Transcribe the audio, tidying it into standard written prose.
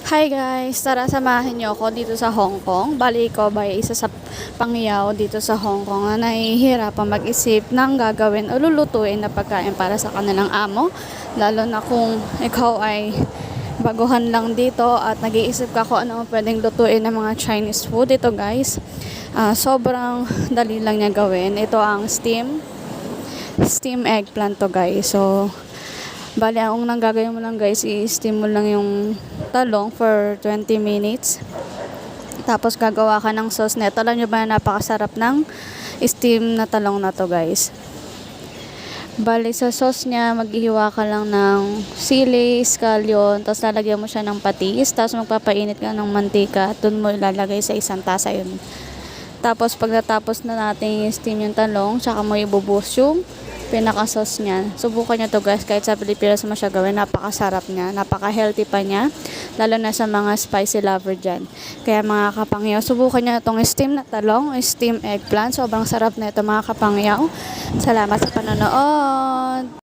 Hi guys! Tara samahan niyo ako dito sa Hong Kong. Bali ko ba isa sa pangyaw dito sa Hong Kong na nahihirapan mag-isip ng gagawin o lulutuin na pagkain para sa kanilang amo. Lalo na kung ikaw ay baguhan lang dito at nag-iisip ka kung ano ang pwedeng lutuin ng mga Chinese food. Ito guys, sobrang dali lang niya gawin. Ito ang steam eggplant to guys. So, bali, ang unang gagawin mo lang guys, i-steam mo lang yung talong for 20 minutes. Tapos gagawa ka ng sauce nito. Alam nyo ba na napakasarap ng steam na talong na to guys. Bali, sa sauce niya, maghihiwa ka lang ng sili, scallion, tapos lalagyan mo siya ng patis, tapos magpapainit ka ng mantika, at dun mo ilalagay sa isang tasa yun. Tapos pag natapos na natin i-steam yung talong, tsaka mo ibubuhos yung pinaka-sauce niya. Subukan niyo to guys, kahit sa Pilipinas mo siya gawin, napakasarap niya, napaka-healthy pa niya, lalo na sa mga spicy lover dyan. Kaya mga kapangyaw, subukan niyo itong steam na talong, steam eggplant. Sobrang sarap na ito mga kapangyaw. Salamat sa panonood!